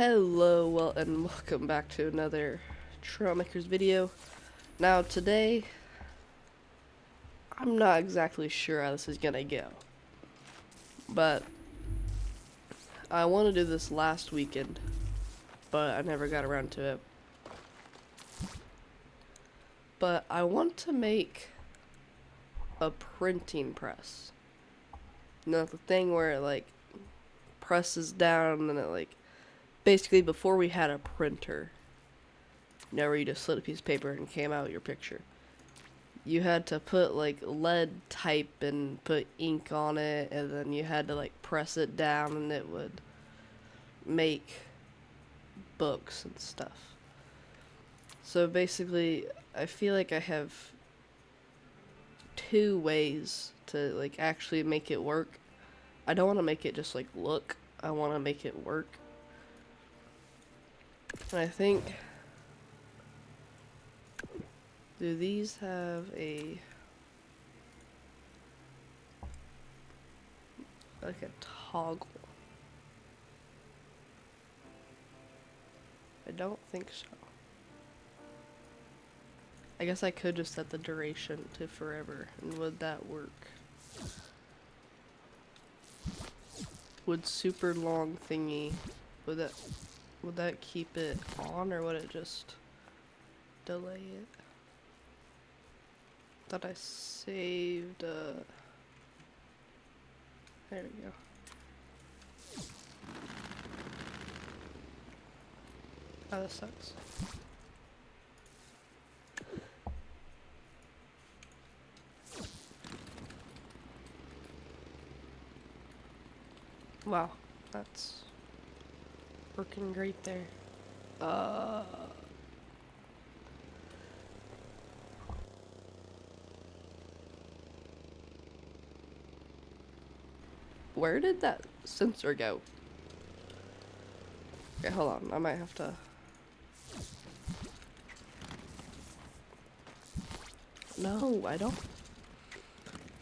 Hello, well, and welcome back to another Trailmakers video. Now, today, I'm not exactly sure how this is gonna go, but I want to do this last weekend, but I never got around to it. But I want to make a printing press. You know, the thing where it, like, presses down and it, like, basically before we had a printer, you know, where you just slid a piece of paper and came out your picture. You had to put like lead type and put ink on it, and then you had to like press it down and it would make books and stuff. So basically, I feel like I have two ways to like actually make it work. I don't want to make it just like look, I want to make it work. And I think, do these have like a toggle? I don't think so. I guess I could just set the duration to forever, and would that work? Would super long thingy, would that keep it on, or would it just delay it? Thought I saved, there we go. Oh, that sucks. Wow, that's working great there. Where did that sensor go? Okay, hold on, I might have to... No, I don't.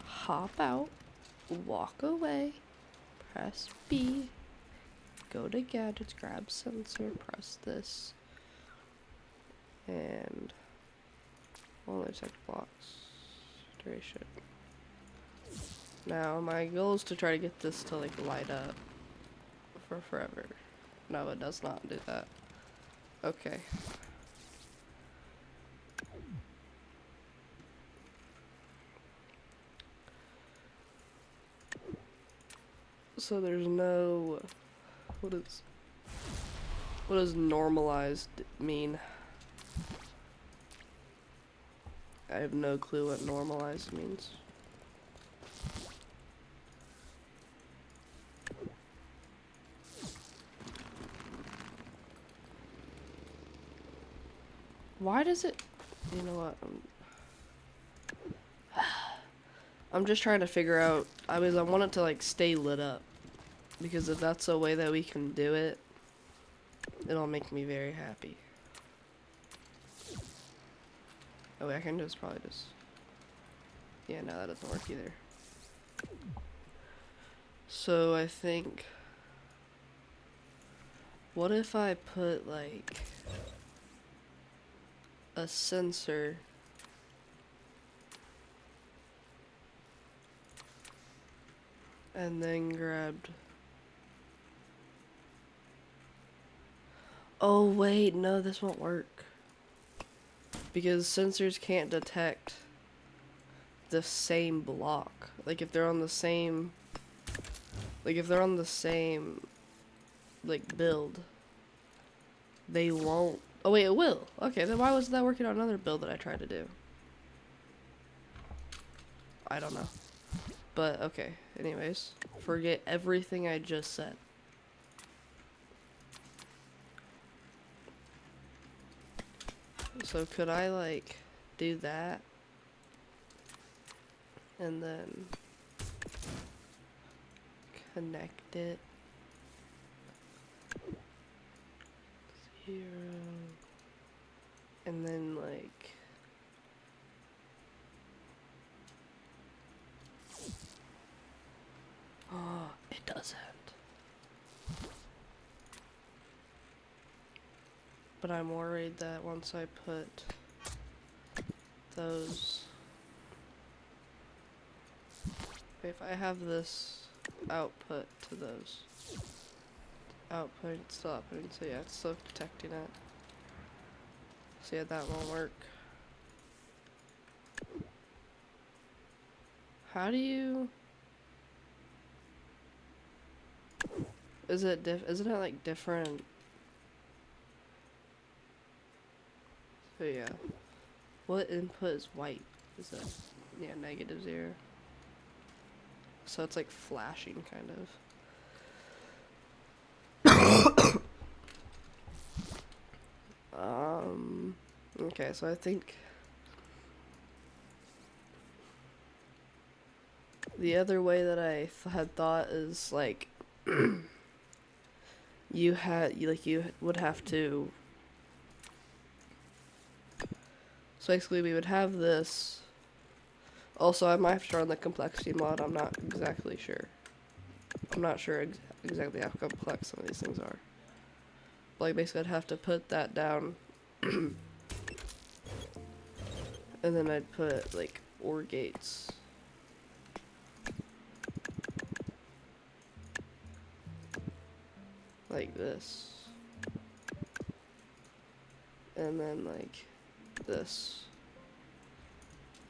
Hop out, walk away, press B, go to gadgets, grab sensor, press this, and only check blocks, duration. Now my goal is to try to get this to like light up for forever. No, it does not do that. Okay. So there's no, what does normalized mean? I have no clue what normalized means. Why does it, you know what, I'm just trying to figure out, I want it to like stay lit up, because if that's a way that we can do it, it'll make me very happy. Oh wait, I can just probably just, yeah, no, that doesn't work either. So I think, what if I put like a sensor and then grabbed, oh wait, no, this won't work, because sensors can't detect the same block. Like if they're on the same, like build, they won't. Oh wait, it will. Okay, then why was that working on another build that I tried to do? I don't know. But okay, anyways, forget everything I just said. So could I like do that and then connect it? 0 and then like oh, it doesn't. But I'm worried that once I put those, if I have this output to those, output, still outputting, so yeah, it's still detecting it. So yeah, that won't work. How do you... isn't it like different? So yeah. What input is white? Is that, yeah, -0. So it's like flashing kind of. Okay, so I think the other way that I had thought is like you would have to, so basically we would have this. Also, I might have to run the complexity mod. I'm not exactly sure. I'm not sure exactly how complex some of these things are. Like basically I'd have to put that down and then I'd put like OR gates like this, and then like this.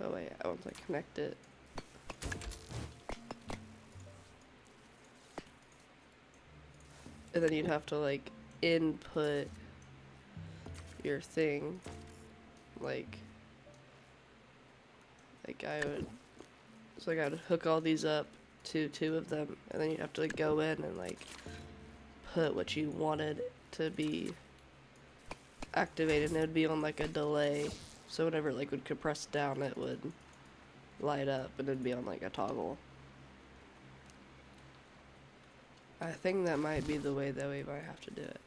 Oh wait, once I connect it, and then you'd have to like input your thing, like I would, so like I would hook all these up to 2 of them, and then you'd have to like go in and like put what you wanted to be activated, and it would be on like a delay, so whenever it like would compress down, it would light up and it'd be on like a toggle. I think that might be the way that we might have to do it.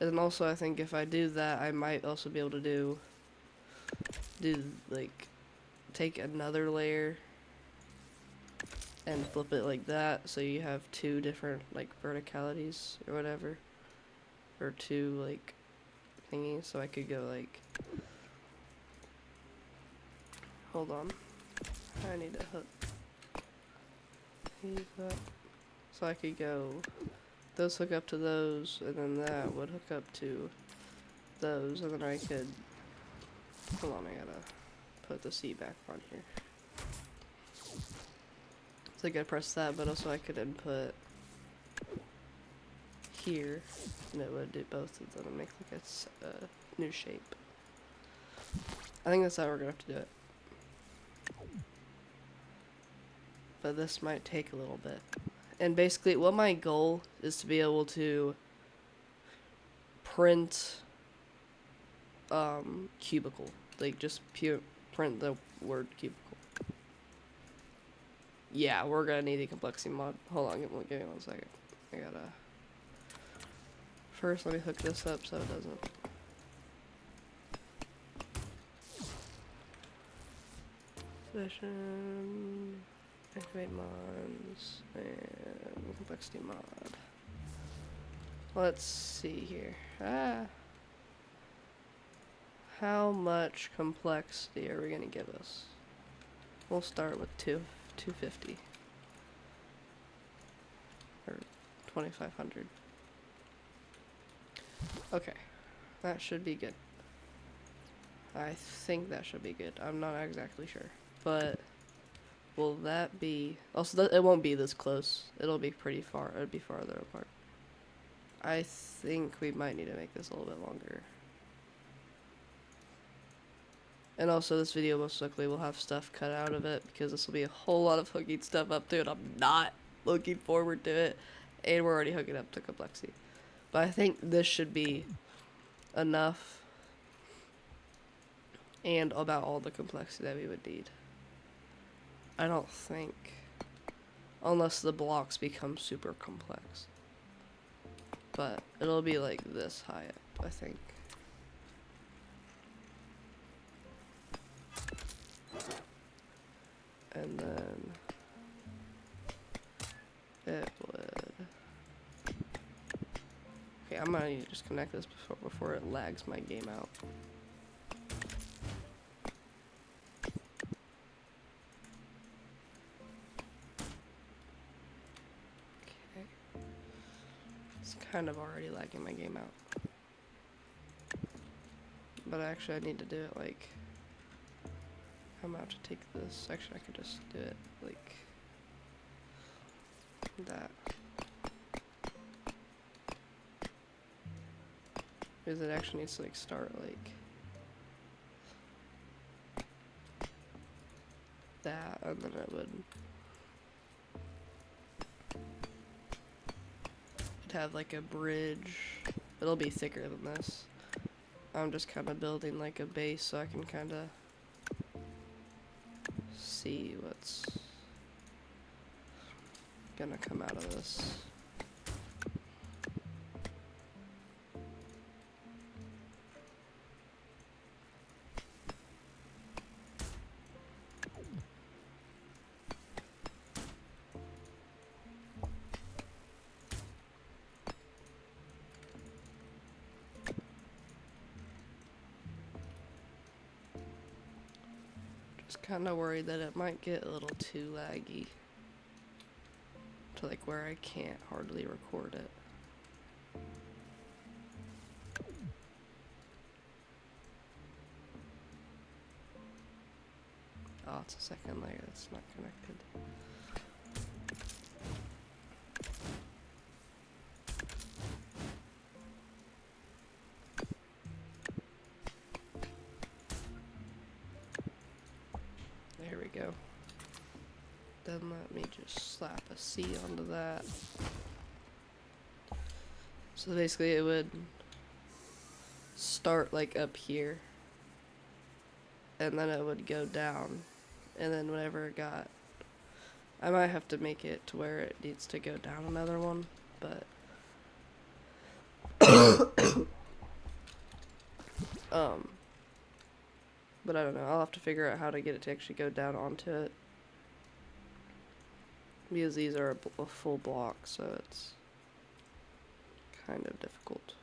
And also I think if I do that, I might also be able to do like take another layer and flip it like that, so you have 2 different like verticalities or whatever, or 2 like thingies. So I could go like, hold on, I need to hook these up. So I could go, those hook up to those, and then that would hook up to those, and then I could, hold on, I gotta put the C back on here. So I could press that, but also I could input here, and it would do both of them and make like a new shape. I think that's how we're gonna have to do it. But this might take a little bit. And basically, what my goal is to be able to print cubicle, like just print the word cubicle. Yeah, we're gonna need a complexity mod. Hold on, give me 1 second. I gotta, first let me hook this up so it doesn't. Session, activate mods, and complexity mod. Let's see here. How much complexity are we gonna give us? We'll start with 250 or 2500. Okay, that should be good. I think that should be good. I'm not exactly sure, but will that be also? It won't be this close. It'll be pretty far. It'll be farther apart. I think we might need to make this a little bit longer. And also, this video most likely will have stuff cut out of it because this will be a whole lot of hooking stuff up to it. I'm not looking forward to it, and we're already hooking up to complexity. But I think this should be enough, and about all the complexity that we would need. I don't think, unless the blocks become super complex. But it'll be like this high up, I think. And then gonna need to just connect this before it lags my game out. Okay. It's kind of already lagging my game out. But actually I need to do it like, I'm about to take this, actually I could just do it like that. Because it actually needs to like start like that, and then it would have like a bridge. It'll be thicker than this. I'm just kind of building like a base so I can kind of see what's gonna come out of this. Just kind of worried that it might get a little too laggy to like where I can't hardly record it. Oh, it's a second layer that's not connected. There we go. Then let me just slap a C onto that. So basically it would start like up here, and then it would go down, and then whenever it got, I might have to make it to where it needs to go down another one, but but I don't know, I'll have to figure out how to get it to actually go down onto it, because these are a full block, so it's kind of difficult.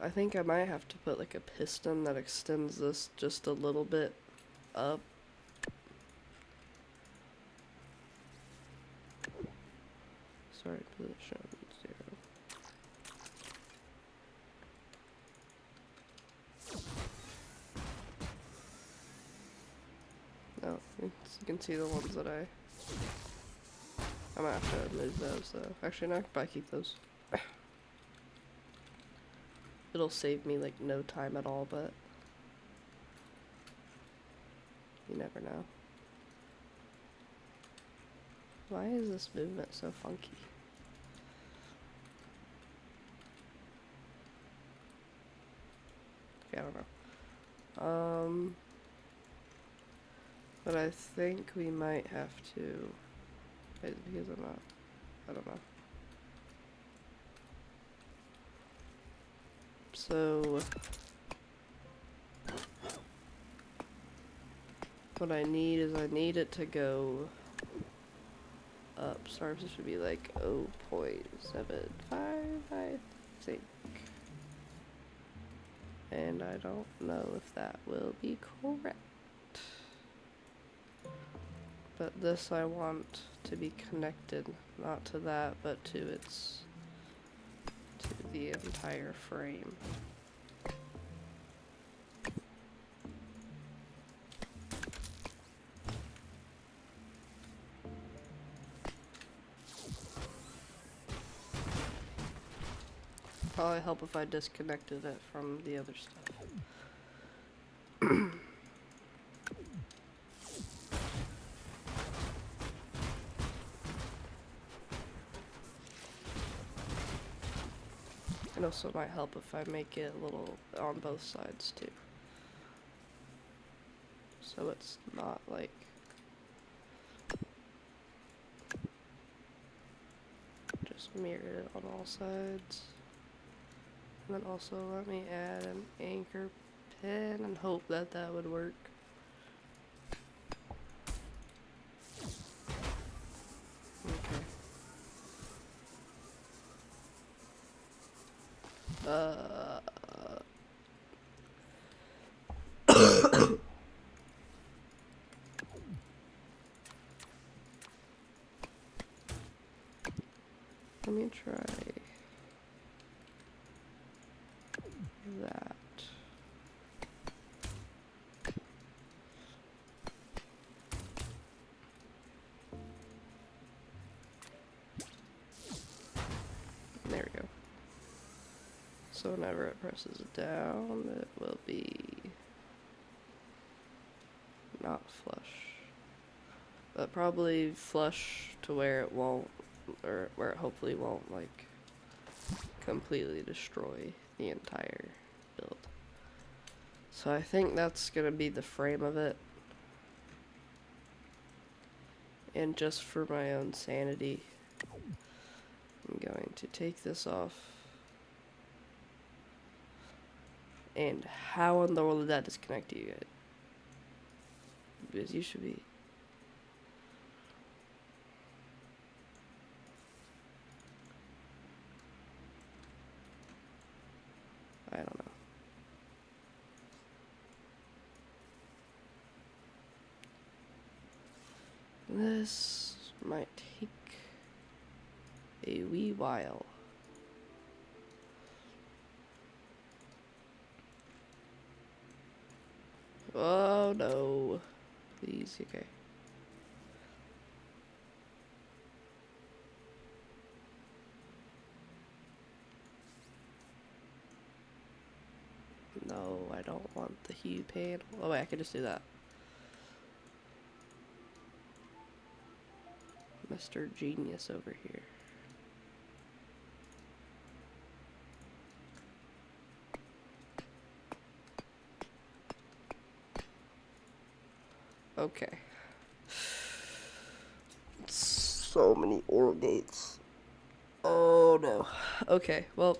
I think I might have to put like a piston that extends this just a little bit up. Sorry, position 0. Oh, you can see the ones that I might have to move those though. Actually, no, I can probably keep those. It'll save me like no time at all, but you never know. Why is this movement so funky? Okay, I don't know. But I think we might have to, because I don't know. So what I need is I need it to go up. Sorry, this should be like 0.75, I think. And I don't know if that will be correct. But this I want to be connected, not to that, but to the entire frame. Probably help if I disconnected it from the other stuff. It also might help if I make it a little on both sides too. So it's not like just mirror it on all sides. And then also let me add an anchor pin and hope that that would work. Let me try that. There we go. So whenever it presses down, it will be not flush. But probably flush to where it won't, or where it hopefully won't, like, completely destroy the entire build. So I think that's gonna be the frame of it. And just for my own sanity, I'm going to take this off. And how in the world did that disconnect you guys? Because you should be. I don't know. This might take a wee while. Oh no. Please, okay. No, I don't want the hue panel. Oh wait, I can just do that. Mr. Genius over here. Okay. So many OR gates. Oh no. Okay, well.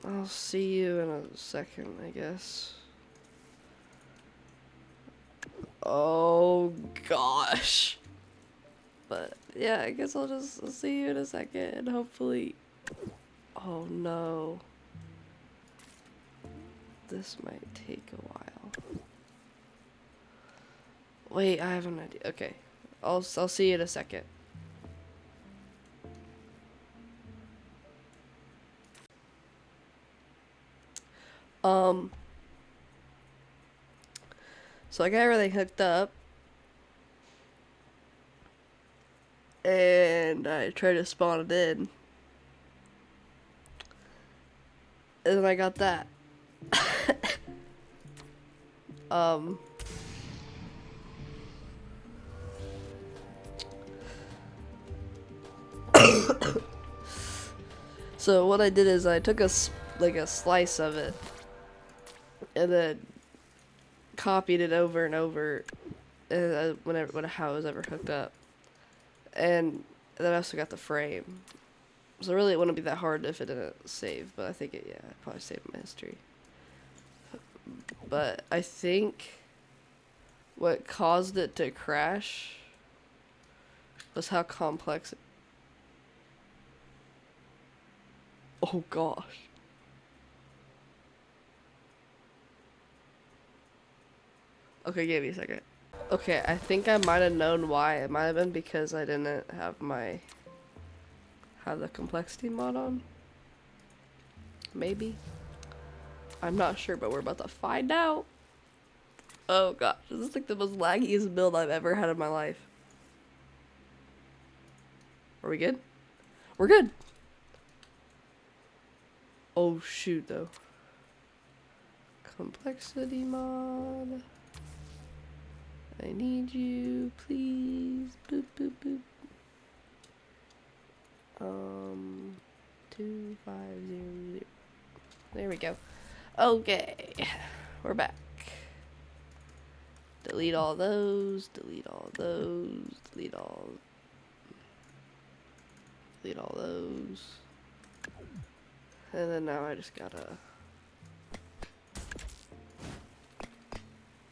I'll see you in a second, I guess. Oh gosh. But yeah, I guess I'll see you in a second and hopefully. Oh no. This might take a while. Wait, I have an idea. Okay. I'll see you in a second. So I got everything hooked up. And I tried to spawn it in. And then I got that. So what I did is I took a slice of it and then copied it over and over how it was ever hooked up. And then I also got the frame. So really it wouldn't be that hard if it didn't save, but I think it, yeah, I'd probably save my history. But I think what caused it to crash was how complex it. Oh gosh. Okay, give me a second. Okay, I think I might have known why. It might have been because I didn't have the complexity mod on. Maybe. I'm not sure, but we're about to find out. Oh gosh, this is like the most laggiest build I've ever had in my life. Are we good? We're good. Oh shoot though. Complexity mod. I need you, please. Boop boop boop. 2500. There we go. Okay, we're back. Delete all those. Delete all those. Delete all those. And then now I just gotta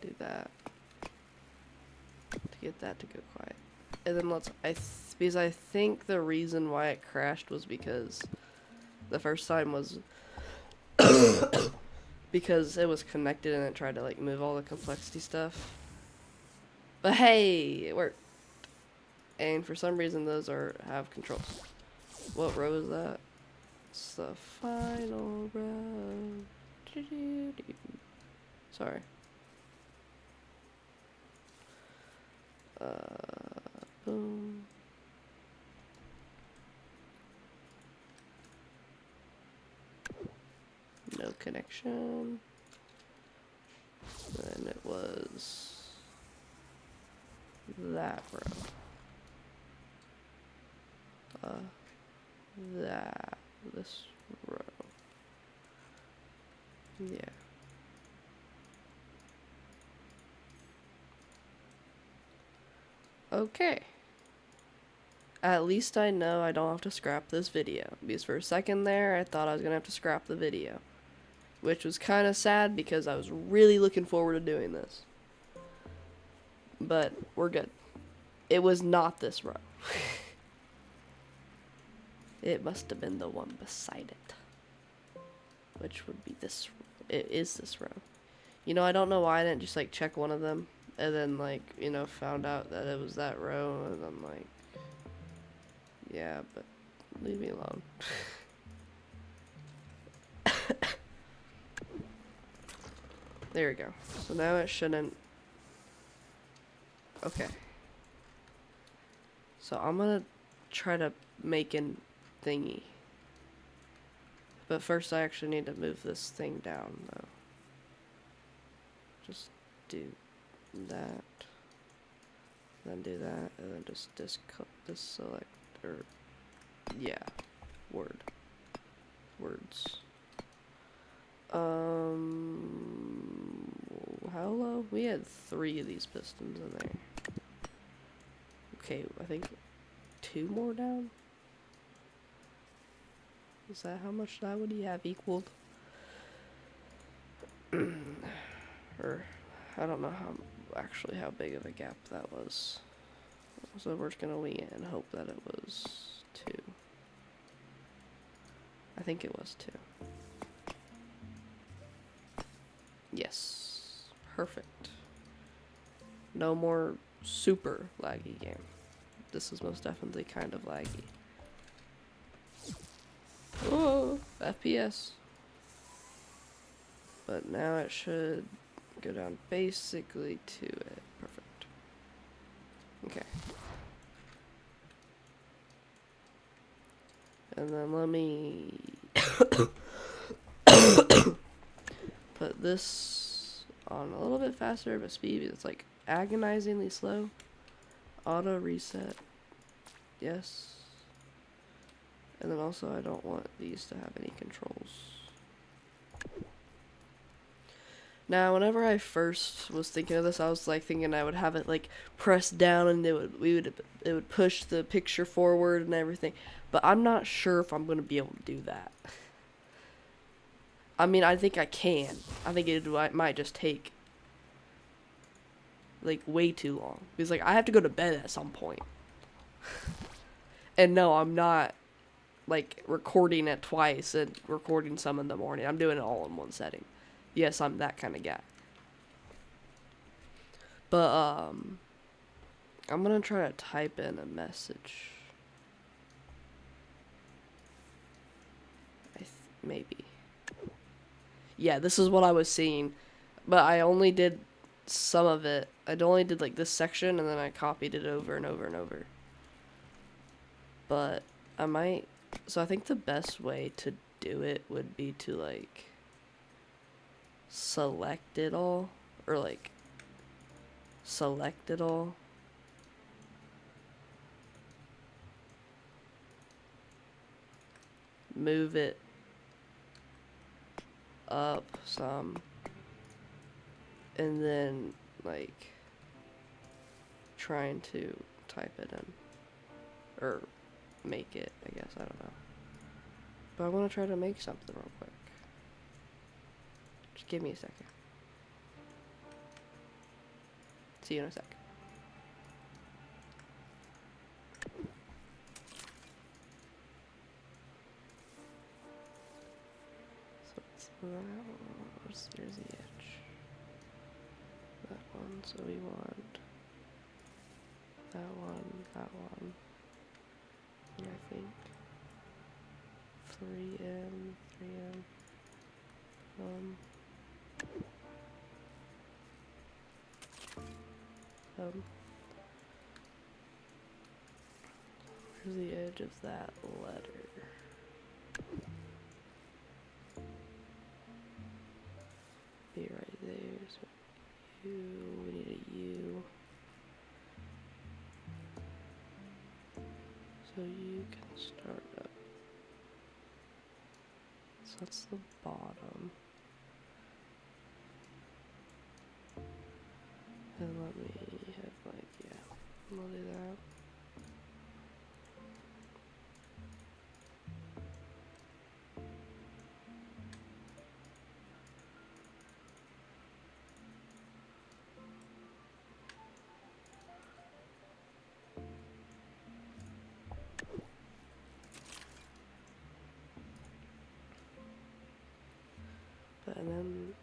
do that to get that to go quiet. And then because I think the reason why it crashed was because the first time was because it was connected and it tried to like move all the complexity stuff. But hey, it worked. And for some reason those have controls. What row is that? It's the final row. Sorry. Boom. No connection. Then it was that row. This row. Yeah. Okay. At least I know I don't have to scrap this video. Because for a second there, I thought I was gonna have to scrap the video. Which was kind of sad because I was really looking forward to doing this. But we're good. It was not this row. It must have been the one beside it. Which would be this. It is this row. You know, I don't know why I didn't just like check one of them. And then like, you know, found out that it was that row. And I'm like, yeah, but leave me alone. There we go. So now it shouldn't. Okay. So I'm gonna try to make a thingy. But first I actually need to move this thing down though. Just do that. Then do that, and then just select, or yeah, words. How low? We had 3 of these pistons in there. Okay, I think 2 more down. Is that how much that would have equaled? Or I don't know how big of a gap that was. So we're just gonna wing it and hope that it was 2. I think it was 2. Yes. Perfect. No more super laggy game. This is most definitely kind of laggy. Oh, FPS. But now it should go down basically to it. Perfect. Okay. And then let me put this on a little bit faster of a speed. It's like agonizingly slow. Auto reset. Yes. And then also I don't want these to have any controls. Now, whenever I first was thinking of this, I was like thinking I would have it like pressed down and it would push the picture forward and everything. But I'm not sure if I'm gonna be able to do that. I mean, I think I can. I think it might just take like way too long because like I have to go to bed at some point. And no, I'm not like recording it twice and recording some in the morning. I'm doing it all in one setting. Yes, I'm that kind of guy. But I'm gonna try to type in a message. Maybe. Yeah, this is what I was seeing, but I only did some of it. I only did like this section, and then I copied it over and over and over. But I might. So I think the best way to do it would be to like select it all, or like select it all. Move it up some, and then like trying to type it in, or make it, I guess, I don't know. But I want to try to make something real quick. Just give me a second. See you in a sec. So So there's the edge. That one, so we want that one. And I think 3M. Where's the edge of that letter? Be right there. So we need a U. So you can start up. So that's the bottom. And let me have we'll do that. And then,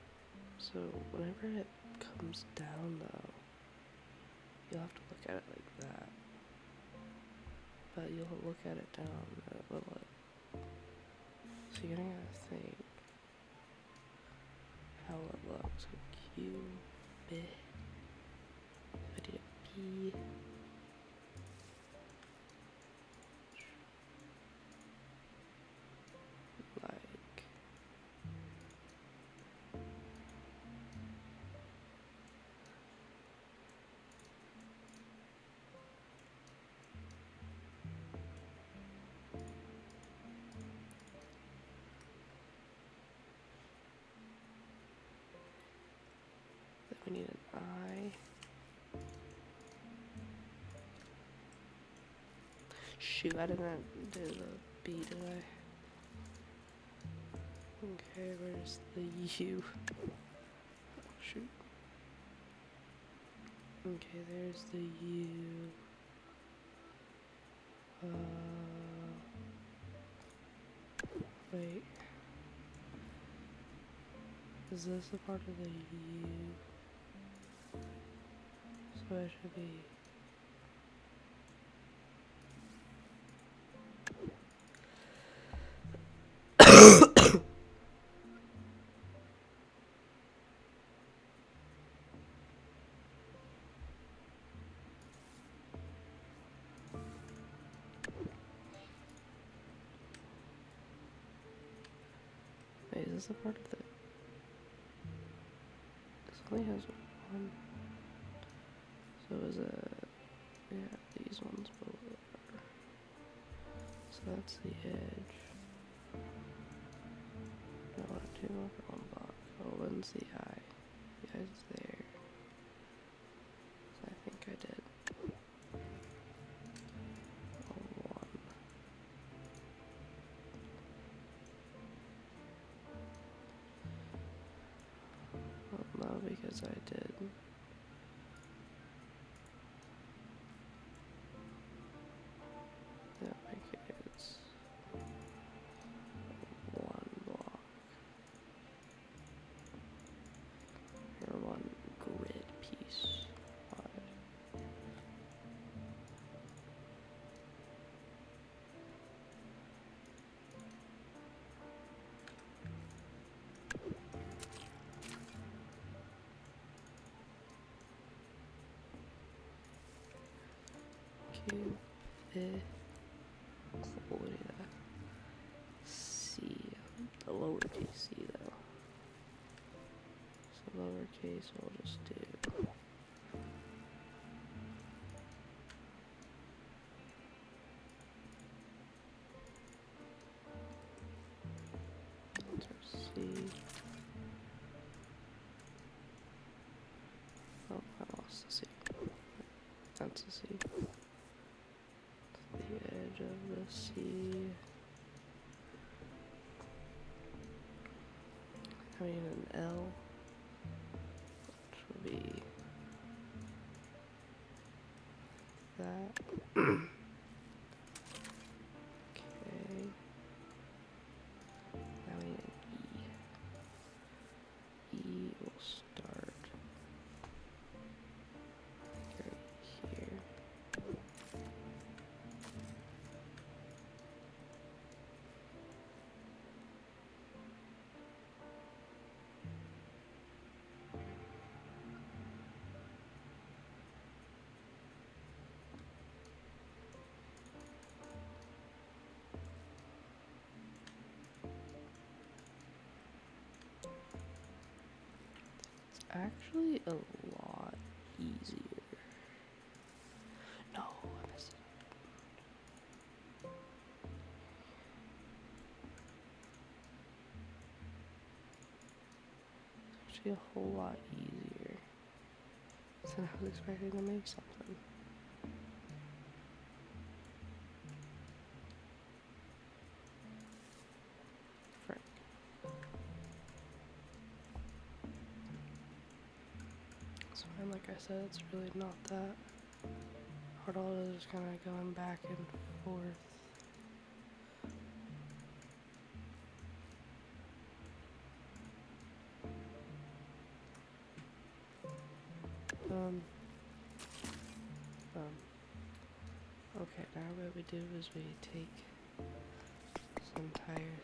so whenever it comes down though, you'll have to look at it like that. But you'll look at it down and it will so you're gonna think how it looks. Q, B, I did a P. Like we need an I. Shoot, I didn't do the B, did I? Okay, where's the U? Oh, shoot. Okay, there's the U. Wait. Is this a part of the U? So it should be. Wait, is this a part of the. This only has one. So is it. Yeah, these ones both are. So that's the edge. No, I want two more for one block. Oh, when's the eye? The eye's there. So I think I did. Oh, one. Well, no, because I did. Yeah, okay, it's one block. Or one grid piece wide. Q, what is that? C, the lowercase c though. So lowercase we'll just do. C. Oh, I lost the C. That's a C. The edge of the C. I mean an L, which will be that. Okay. Now we need an E. actually a lot easier. No, I missed it. It's actually a whole lot easier than I was expecting to make something. Frick. So, and like I said, it's really not that hard. All it is kind of going back and forth. Okay, now what we do is we take this entire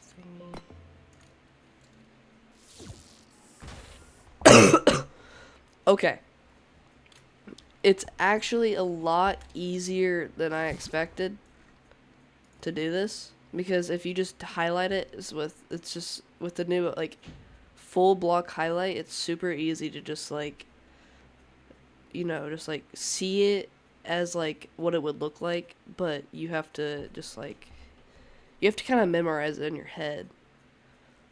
thingy. Okay. It's actually a lot easier than I expected to do this, because if you just highlight it, it's just with the new like full block highlight, it's super easy to just like, you know, just like see it as like what it would look like, but you have to just like, you have to kind of memorize it in your head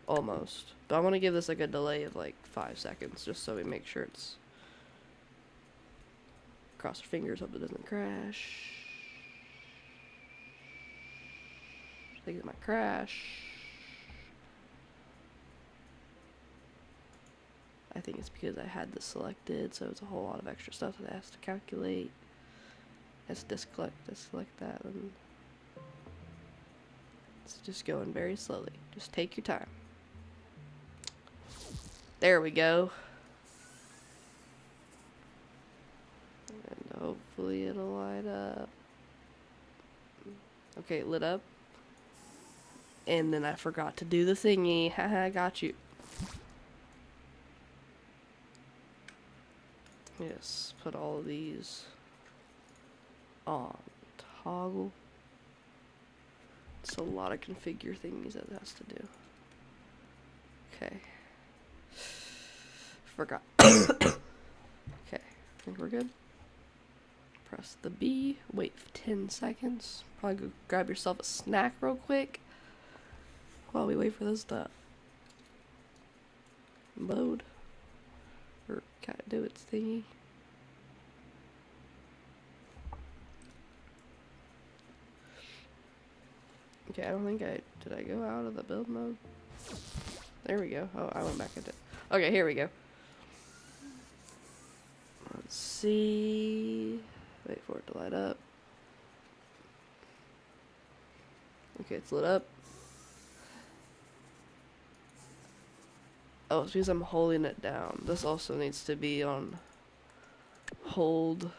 almost. But I want to give this like a delay of like 5 seconds just so we make sure it's, cross our fingers, hope it doesn't crash. I think it might crash. I think it's because I had this selected, so it's a whole lot of extra stuff that it has to calculate. It has to select that, and it's just going very slowly. Just take your time. There we go. And hopefully it'll light up. Okay, it lit up. And then I forgot to do the thingy. Haha, I got you. Yes, put all of these on toggle. It's a lot of configure thingies that it has to do. Okay. Forgot. Okay, I think we're good. Press the B, wait 10 seconds. Probably go grab yourself a snack real quick while we wait for this to load. Or kind of do its thingy. Okay, I don't think did I go out of the build mode? There we go. Oh, I went back into, okay, here we go. Let's see. Wait for it to light up. Okay, it's lit up. Oh, it's because I'm holding it down. This also needs to be on hold,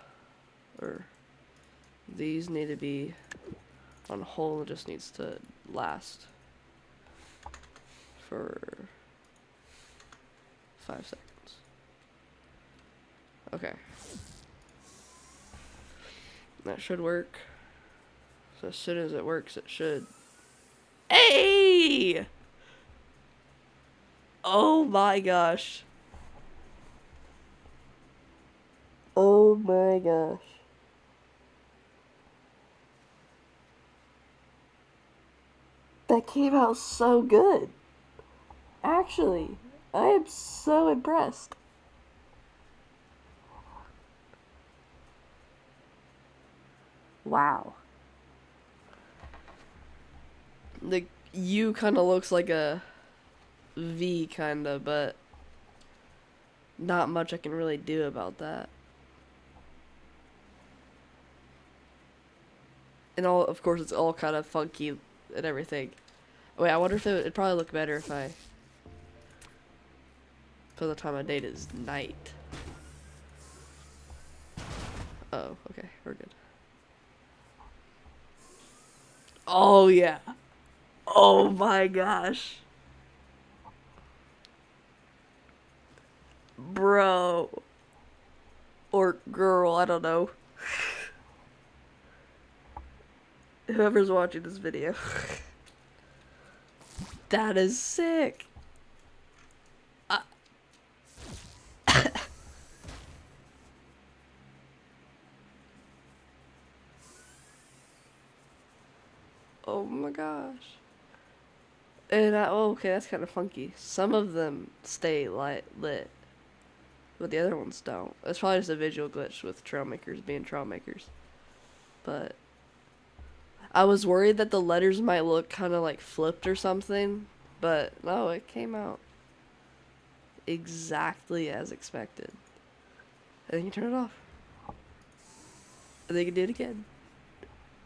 or these need to be on hold. It just needs to last for 5 seconds. Okay. That should work. So as soon as it works, it should. Hey! Oh my gosh. Oh my gosh. That came out so good. Actually, I am so impressed. Wow. The U kind of looks like a V kind of, but not much I can really do about that. And all, of course, it's all kind of funky and everything. Wait, I wonder if it'd probably look better if I put the time of date as night. Oh, okay, we're good. Oh yeah. Oh my gosh. Bro. Or girl, I don't know. Whoever's watching this video. That is sick. Oh my gosh. And oh, okay, that's kind of funky. Some of them stay lit, but the other ones don't. It's probably just a visual glitch with Trailmakers being Trailmakers. But I was worried that the letters might look kind of like flipped or something, but no, it came out exactly as expected. And then you turn it off. And then you can do it again.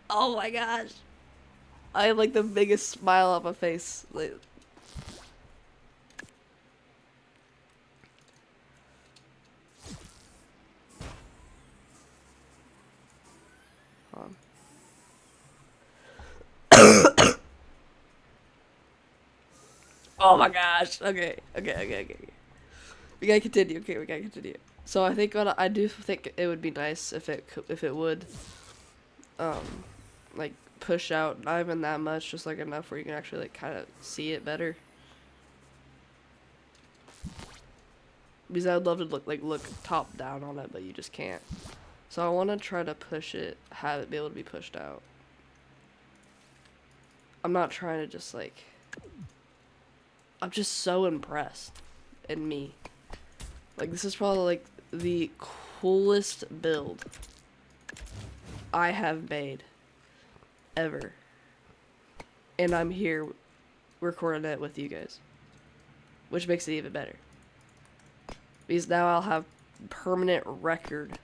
Oh my gosh. I have like the biggest smile on my face. Like, oh my gosh. Okay. We gotta continue. Okay, we gotta continue. So I think I do think it would be nice if it would um like push out not even that much, just like enough where you can actually like kind of see it better. Because I would love to look top down on it, but you just can't. So I want to try to push it, have it be able to be pushed out. I'm not trying to just like. I'm just so impressed in me. Like this is probably like the coolest build I have made ever. And I'm here recording it with you guys, which makes it even better. Because now I'll have permanent record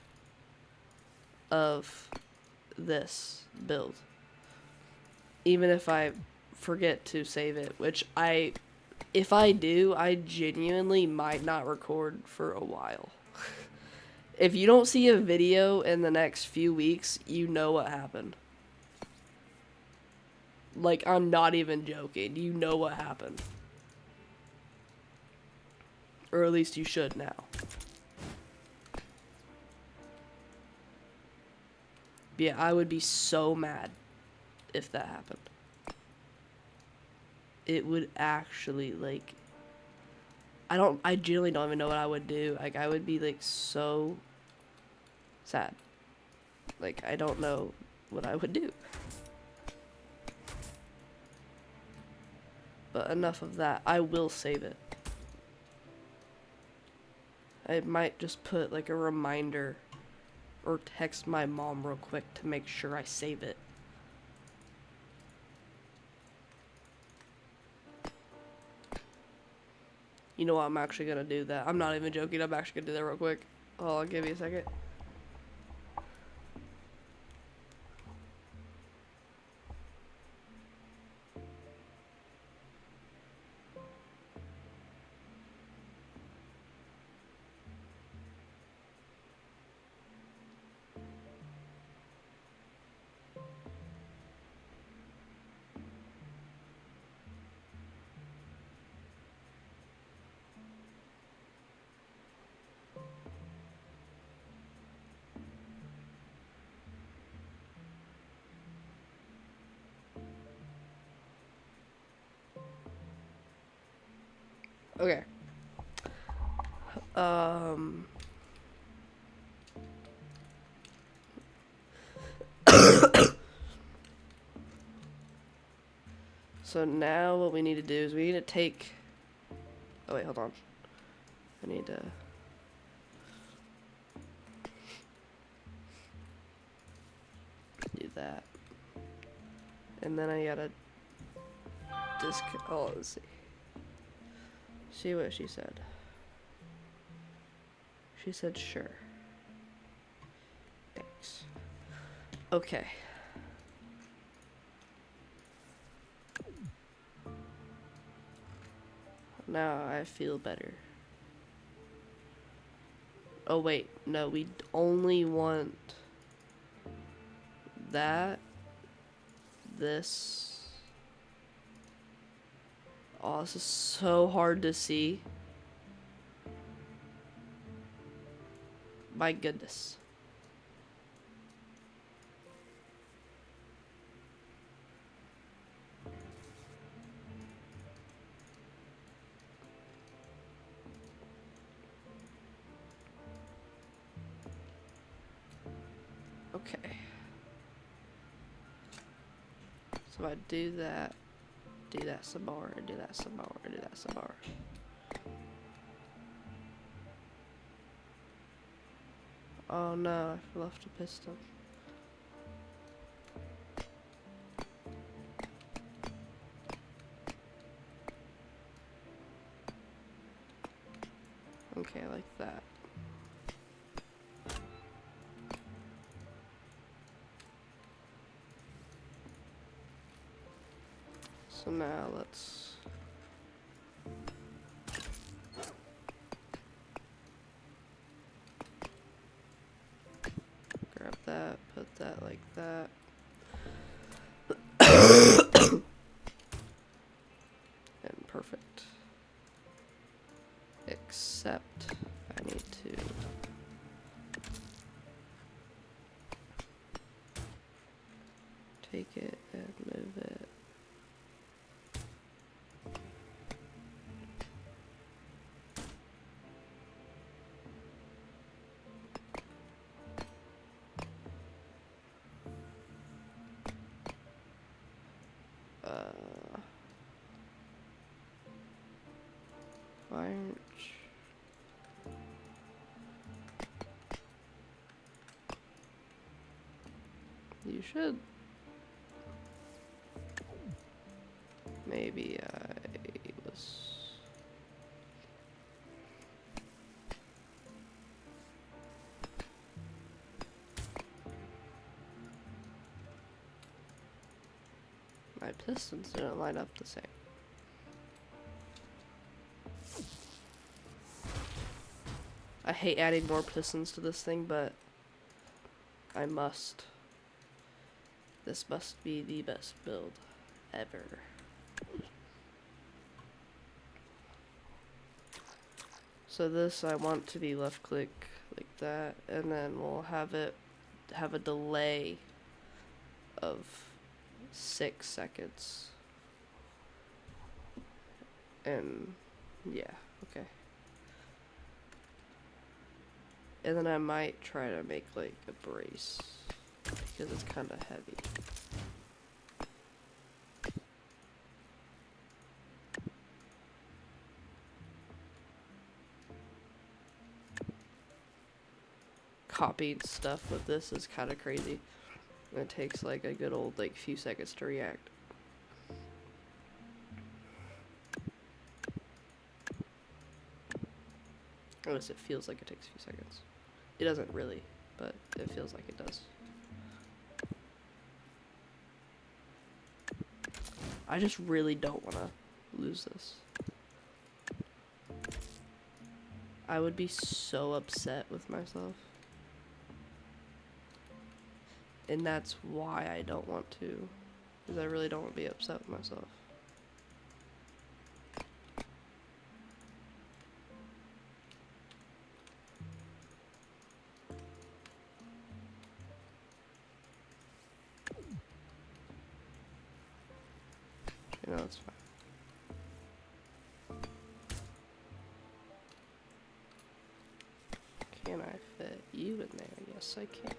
of this build. Even if I forget to save it, which if I do, I genuinely might not record for a while. If you don't see a video in the next few weeks, you know what happened. Like, I'm not even joking. You know what happened. Or at least you should now. But yeah, I would be so mad if that happened. It would actually, like... I genuinely don't even know what I would do. Like, I would be, like, so sad. Like, I don't know what I would do. But enough of that. I will save it. I might just put like a reminder or text my mom real quick to make sure I save it. You know what? I'm actually gonna do that. I'm not even joking. I'm actually gonna do that real quick. Oh, I'll give you a second. Okay. Um. So now what we need to do is we need to take. Oh wait, hold on. I need to. Do that. And then I gotta oh, let's see. See what she said. She said sure. Thanks. Okay. Now I feel better. Oh wait, no, we only want that, this. Oh, this is so hard to see. My goodness. Okay. So So I do that some more, do that some more, do that some more. Oh no, I left a piston. Okay, like that. So now let's grab that, put that like that. And perfect. Except I need to take it and move it. Why aren't you should. Maybe I was. My pistons didn't line up the same. I hate adding more pistons to this thing, but I must. This must be the best build ever. So this I want to be left click like that, and then we'll have it have a delay of 6 seconds. And yeah, okay. And then I might try to make like a brace because it's kind of heavy. Copying stuff with this is kind of crazy. It takes like a good old like few seconds to react. At least it feels like it takes a few seconds. It doesn't really, but it feels like it does. I just really don't want to lose this. I would be so upset with myself. And that's why I don't want to. Because I really don't want to be upset with myself. You know, it's fine. Can I fit you in there? Yes, I can.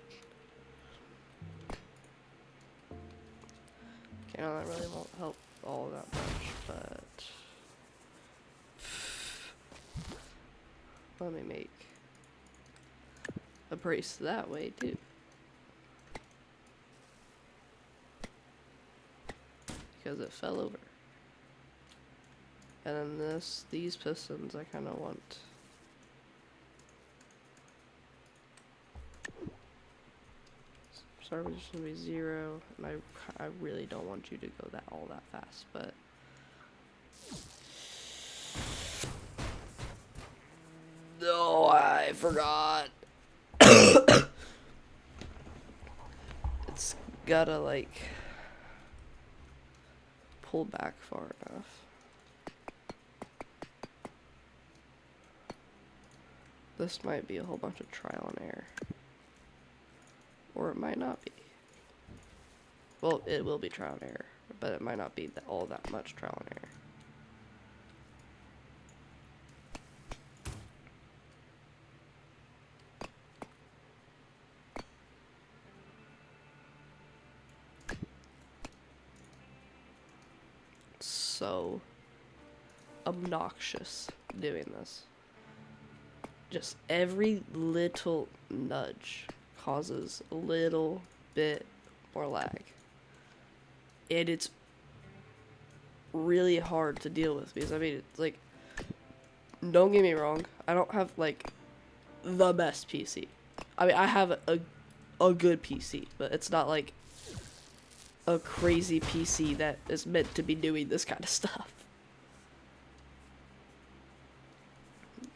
Okay, no, that really won't help all that much, but let me make a brace that way too. Because it fell over. And then these pistons I kind of want. Start position to be 0, and I really don't want you to go all that fast, but no, I forgot. It's gotta like pull back far enough. This might be a whole bunch of trial and error. Or it might not be. Well, it will be trial and error, but it might not be all that much trial and error. so obnoxious doing this. Just every little nudge causes a little bit more lag. And it's really hard to deal with because, I mean, it's like, don't get me wrong, I don't have, like, the best PC. I mean, I have a good PC, but it's not like a crazy PC that is meant to be doing this kind of stuff.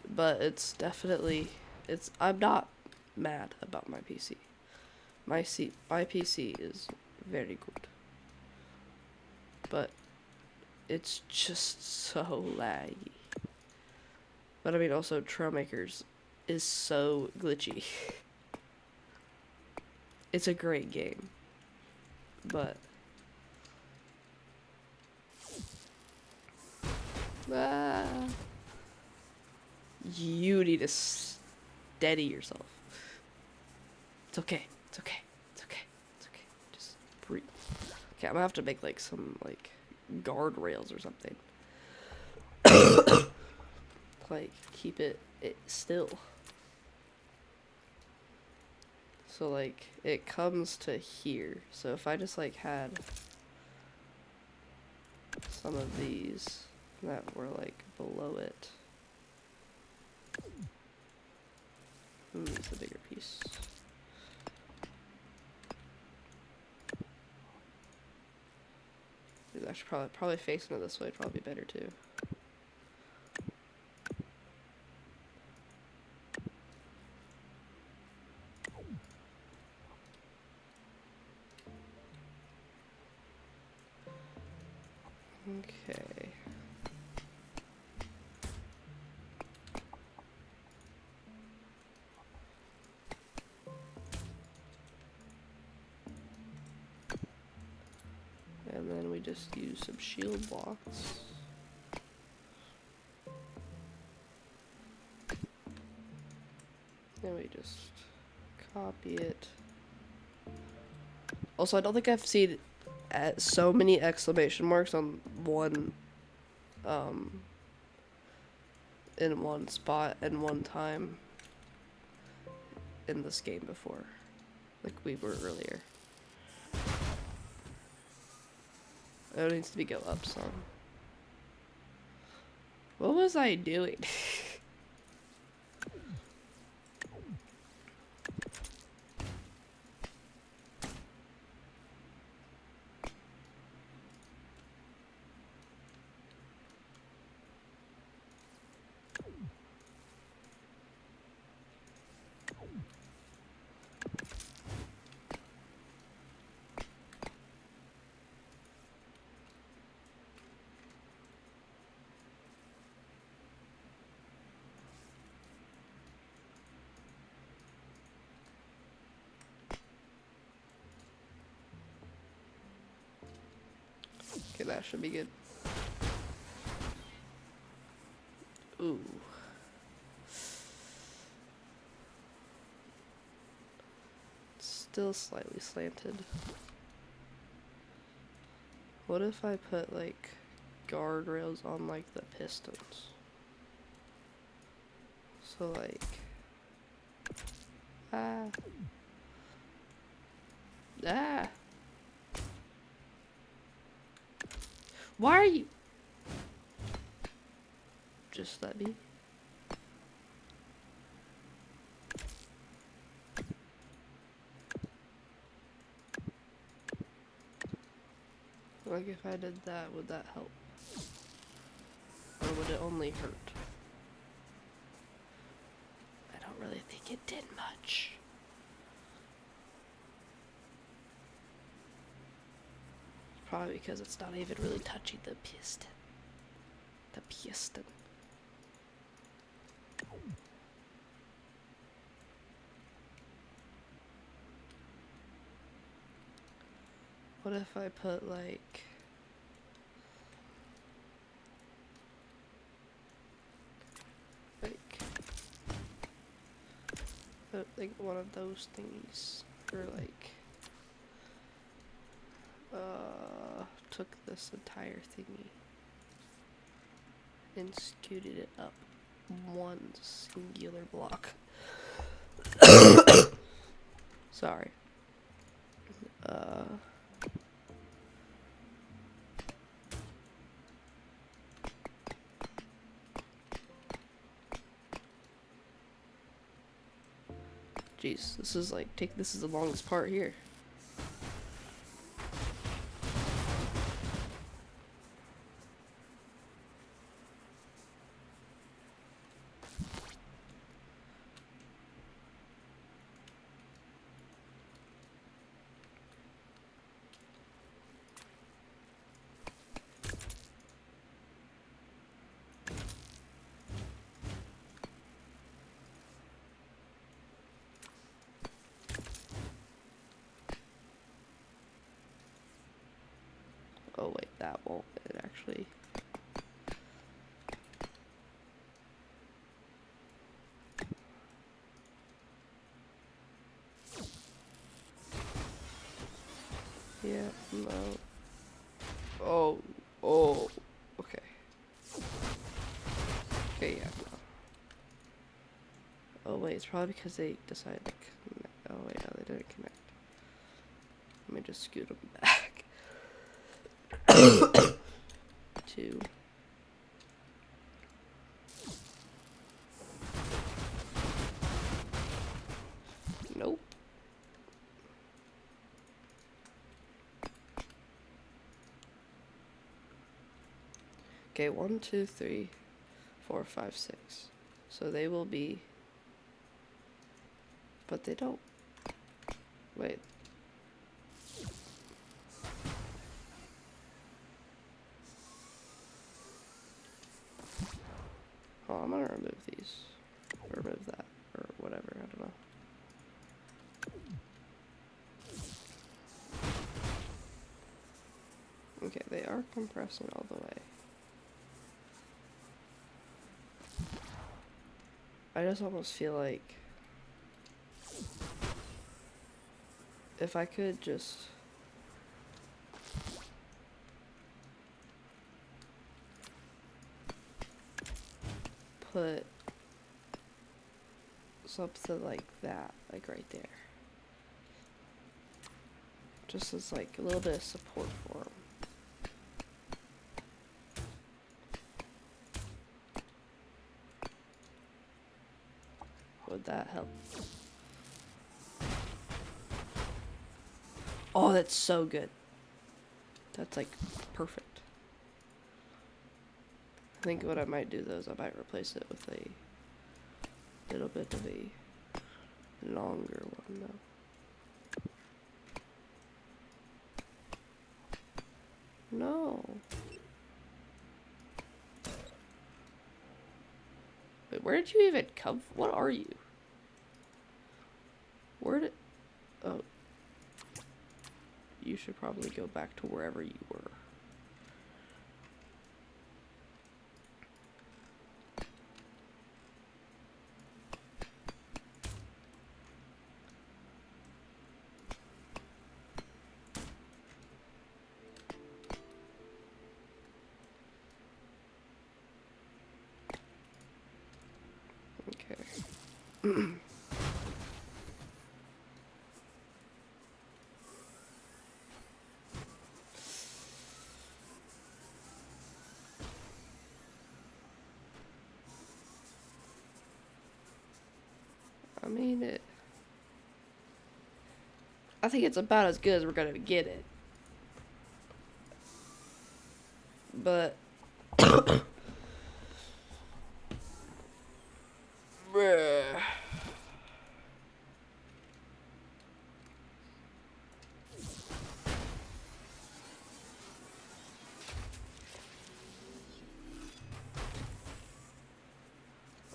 But it's definitely, I'm not mad about my PC. My PC is very good. But it's just so laggy. But I mean, also, Trailmakers is so glitchy. It's a great game. But you need to steady yourself. It's okay. It's okay. It's okay. It's okay. Just breathe. Okay, I'm gonna have to make like some like guardrails or something. Like keep it still. So like it comes to here. So if I just like had some of these that were like below it. It's a bigger piece. It's actually probably facing it this way would probably be better too. Okay. And then we just use some shield blocks. Then we just copy it. Also, I don't think I've seen so many exclamation marks on one, in one spot and one time in this game before, like we were earlier. It needs to be go up some. What was I doing? Okay, that should be good. Ooh. Still slightly slanted. What if I put like guardrails on like the pistons? So like, ah. Why are you? Just let me. Like if I did that, would that help? Or would it only hurt? I don't really think it did much. Probably because it's not even really touching the piston. The piston. What if I put like one of those thingies, or like took this entire thingy and scooted it up one singular block. Sorry. Jeez, this is like this is the longest part here. Oh wait, that won't it actually. Yeah, no. Oh, okay. Okay, yeah, no. Oh wait, it's probably because they decided to connect. Oh wait, no, they didn't connect. Let me just scoot them back. Two. Nope. Okay, 1, 2, 3, 4, 5, 6. So they will be, but they don't. Wait. Oh, I'm gonna remove these. Or remove that. Or whatever, I don't know. Okay, they are compressing all the way. I just almost feel like if I could just put something like that, like right there. Just as like a little bit of support for them. Would that help? Oh, that's so good. That's like perfect. I think what I might do though is I might replace it with a little bit of a longer one though. No. Wait, where did you even come from? What are you? Where did... Oh. You should probably go back to wherever you were. Okay. I mean, I think it's about as good as we're gonna get it. But... Bruh.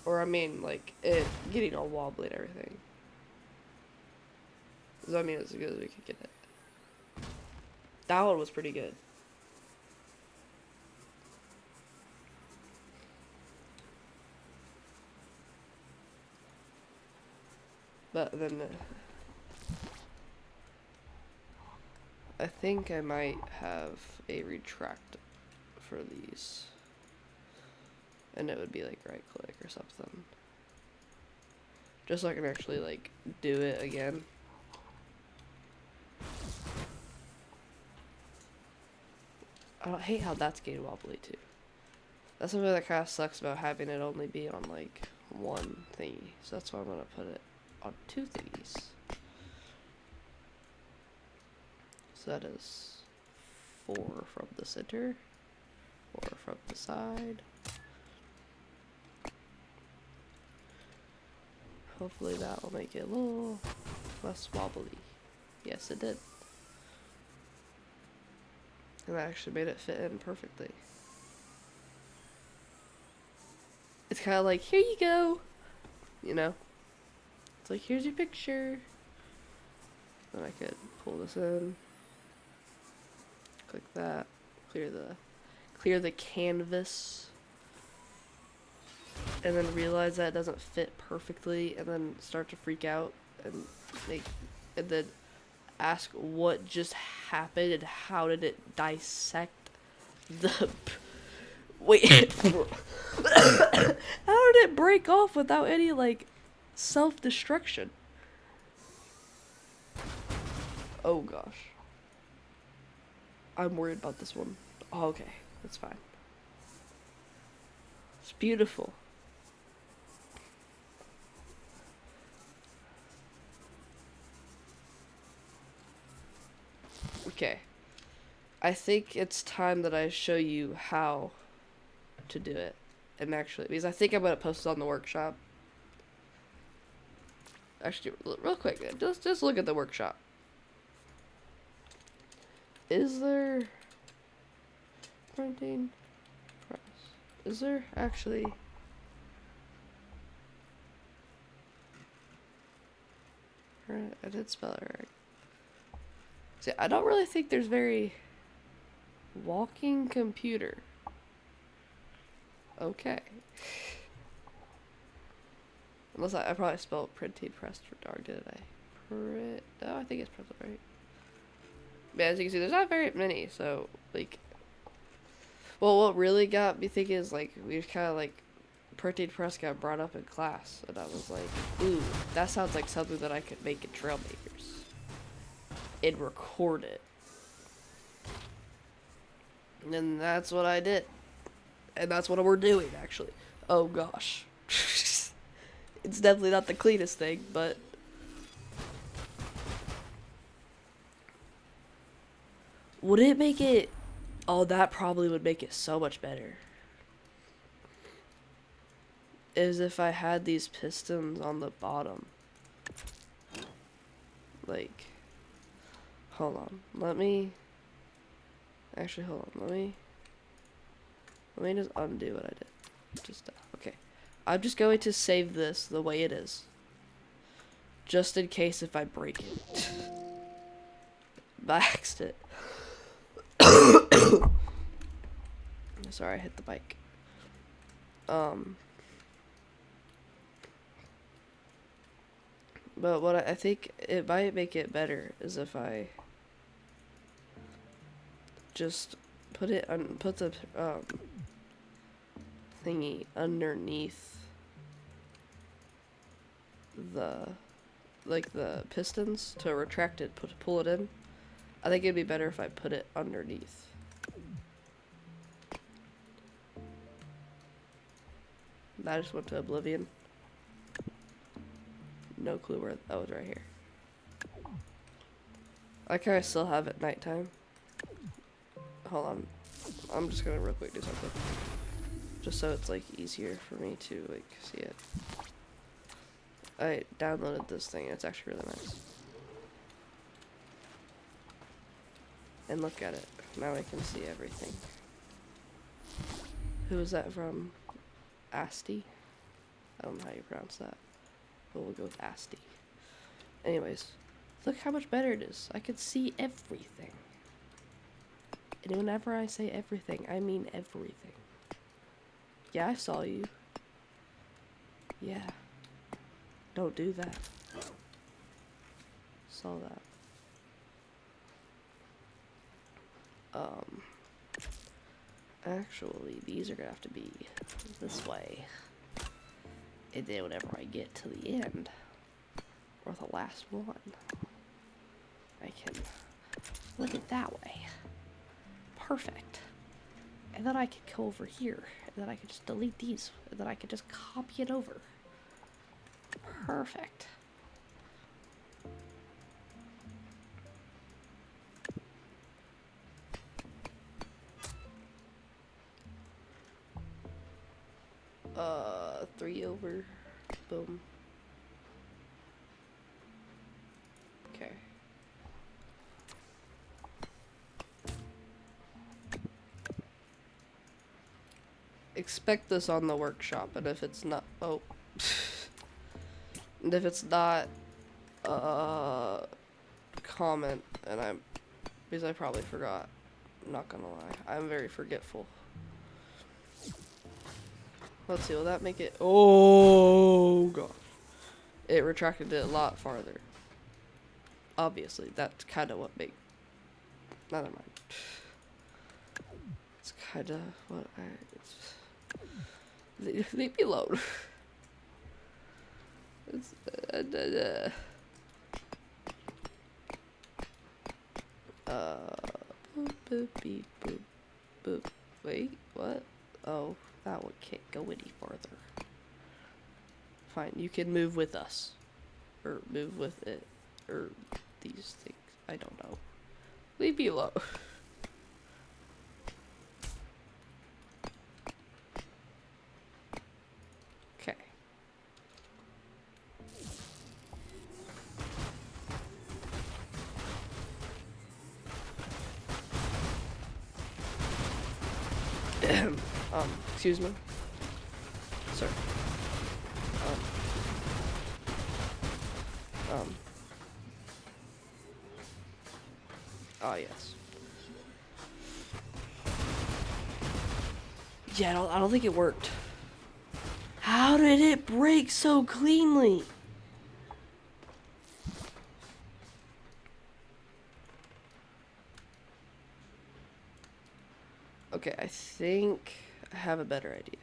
Or I mean, like, it getting all wobbly and everything. Does that mean it's as good as we could get it? That one was pretty good. But then... I think I might have a retract for these. And it would be like right click or something. Just so I can actually like do it again. I hate how that's getting wobbly too. That's something that kind of sucks about having it only be on like one thingy. So that's why I'm gonna put it on two thingies. So that is 4 from the center, 4 from the side. Hopefully that will make it a little less wobbly. Yes, it did. And that actually made it fit in perfectly. It's kind of like, here you go. You know? It's like, here's your picture. Then I could pull this in. Click that. Clear the canvas. And then realize that it doesn't fit perfectly, and then start to freak out and then ask what just happened and how did it dissect the wait how did it break off without any like self-destruction? Oh gosh, I'm worried about this one. Oh, okay, that's fine. It's beautiful. Okay, I think it's time that I show you how to do it. And actually, because I think I'm going to post it on the workshop. Actually, real quick, just look at the workshop. Is there printing press? Is there actually... Right, I did spell it right. See, I don't really think there's very... Walking computer. Okay. Unless I probably spelled printing press for dog, didn't I? No, I think it's printed right. But as you can see, there's not very many, so, like... Well, what really got me thinking is, like, we just kind of, like, printing press got brought up in class, and I was like, ooh, that sounds like something that I could make in Trailmakers. And record it. And then that's what I did. And that's what we're doing, actually. Oh, gosh. It's definitely not the cleanest thing, but... Would it make it... Oh, that probably would make it so much better. Is if I had these pistons on the bottom. Like... Hold on. Let me... Actually, hold on. Let me just undo what I did. Just... Okay. I'm just going to save this the way it is. Just in case if I break it. By accident. Sorry, I hit the bike. But what I think it might make it better is if I just put the thingy underneath the pistons to retract it, pull it in. I think it'd be better if I put it underneath. That just went to oblivion. No clue where that was. Right here. I kind of still have it nighttime. Hold on, I'm just gonna real quick do something, just so it's like easier for me to like see it. I downloaded this thing. It's actually really nice. And look at it. Now I can see everything. Who is that from? Asti? I don't know how you pronounce that. But we'll go with Asti. Anyways, look how much better it is. I can see everything. And whenever I say everything, I mean everything. Yeah, I saw you. Yeah. Don't do that. Saw that. Actually, these are gonna have to be this way. And then whenever I get to the end, or the last one, I can flip it that way. Perfect. And then I can go over here, and then I can just delete these, and then I can just copy it over. Perfect. Three over. Boom. Okay. Expect this on the workshop, and if it's not, oh. And if it's not, comment, and because I probably forgot. I'm not gonna lie. I'm very forgetful. Let's see, will that make it? Oh, God. It retracted it a lot farther. Obviously, that's kind of what made. Never mind. It's kind of what I. Leave me alone. It's, boop, boop, beep, boop, boop. Wait, what? Oh, that one can't go any farther. Fine, you can move with us. Or move with it. Or these things. I don't know. Leave me alone. Okay. Excuse me. Sir. Oh, yes. Yeah, I don't think it worked. How did it break so cleanly? Okay, I think I have a better idea.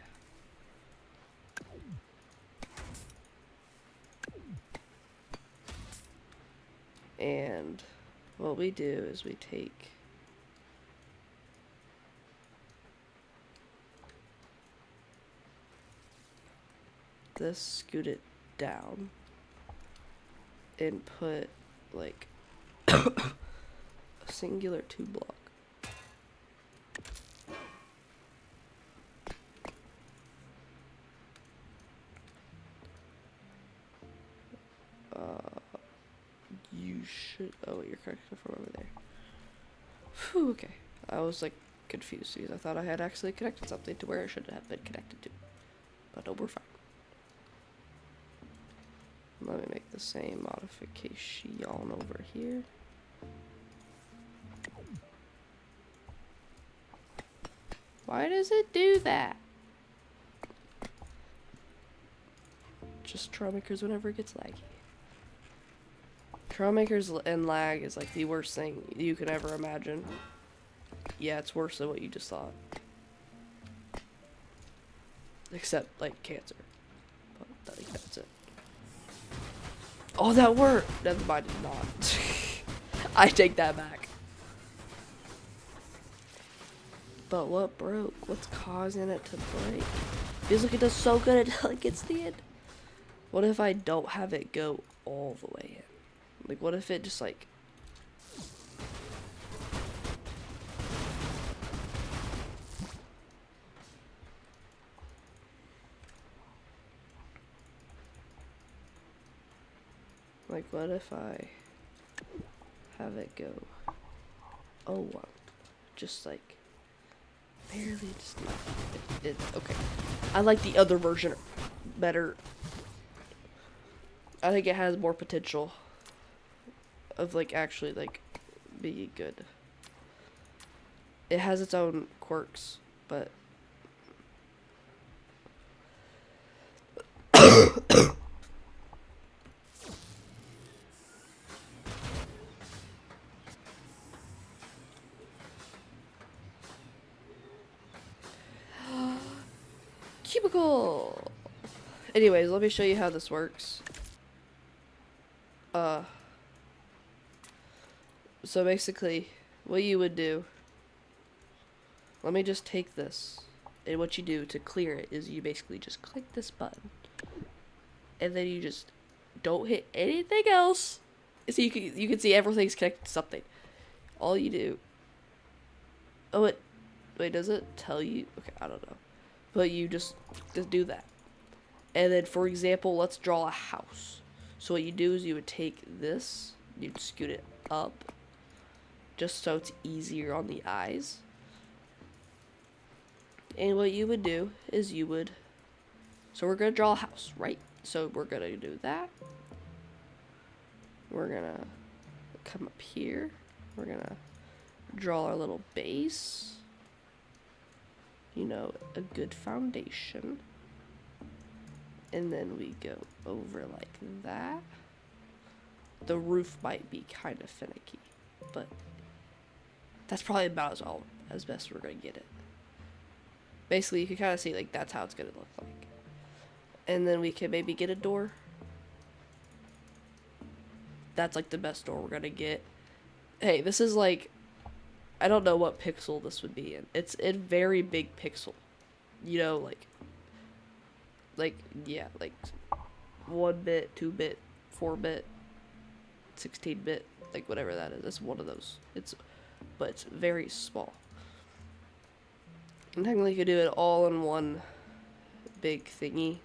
And what we do is we take this, scoot it down, and put like a singular 2 block. You should. Oh, you're connected from over there. Whew, okay. I was like confused because I thought I had actually connected something to where it should have been connected to. But no, we're fine. Let me make the same modification on over here. Why does it do that? Just Trailmakers whenever it gets laggy. Trailmakers and lag is like the worst thing you can ever imagine. Yeah, it's worse than what you just thought. Except, like, cancer. But I think that's it. Oh, that worked! Never mind, it did not. I take that back. But what broke? What's causing it to break? Feels like it does so good until it gets to the end. What if I don't have it go all the way in? Like, what if it just, like... Like, what if I have it go... Oh, wow. Just, like... Barely just... Okay. I like the other version better. I think it has more potential of, like, actually, like, being good. It has its own quirks, but... Anyways, let me show you how this works. So basically, what you would do, let me just take this, and what you do to clear it is you basically just click this button, and then you just don't hit anything else. So you can see everything's connected to something. All you do. Oh, wait, does it tell you? Okay, I don't know, but you just do that, and then for example, let's draw a house. So what you do is you would take this, you'd scoot it up, just so it's easier on the eyes. And what you would do is so we're gonna draw a house, right? So we're gonna do that. We're gonna come up here. We're gonna draw our little base. You know, a good foundation. And then we go over like that. The roof might be kind of finicky, but that's probably about as best we're gonna get it. Basically, you can kind of see like that's how it's gonna look like. And then we can maybe get a door. That's like the best door we're gonna get. Hey, this is like, I don't know what pixel this would be in. It's in very big pixel. You know, like yeah, like 1-bit, 2-bit, 4-bit, 16-bit, like whatever that is. It's one of those. But it's very small. And technically you could do it all in one big thingy,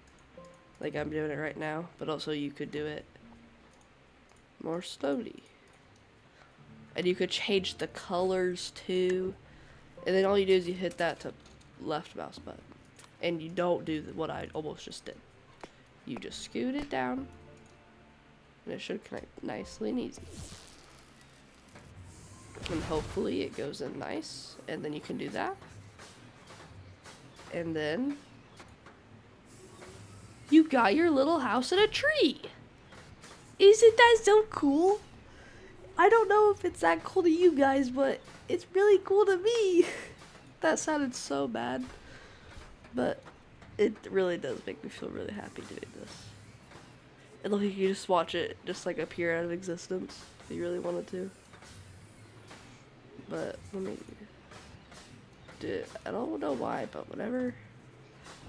like I'm doing it right now, but also you could do it more slowly. And you could change the colors too. And then all you do is you hit that to left mouse button. And you don't do what I almost just did. You just scoot it down, and it should connect nicely and easy. And hopefully it goes in nice, and then you can do that. And then you got your little house in a tree. Isn't that so cool? I don't know if it's that cool to you guys, but it's really cool to me. That sounded so bad, but it really does make me feel really happy doing this. And like you can just watch it just like appear out of existence if you really wanted to. But let me do it. I don't know why, but whenever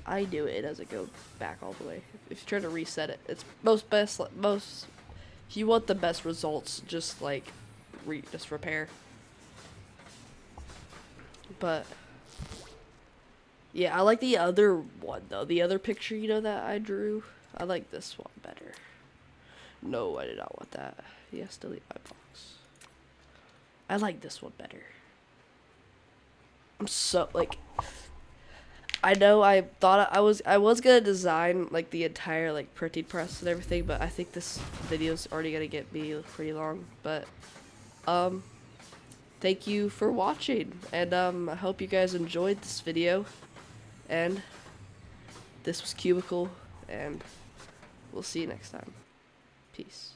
I do it, it doesn't go back all the way. If you try to reset it, it's if you want the best results, just like just repair. But yeah, I like the other one though. The other picture, you know, that I drew. I like this one better. No, I did not want that. Yes, delete my box. I like this one better. I'm so like, I know I thought I was gonna design like the entire like printing press and everything, but I think this video's already gonna get me pretty long. But thank you for watching, and I hope you guys enjoyed this video. And this was Cubicle, and we'll see you next time. Peace.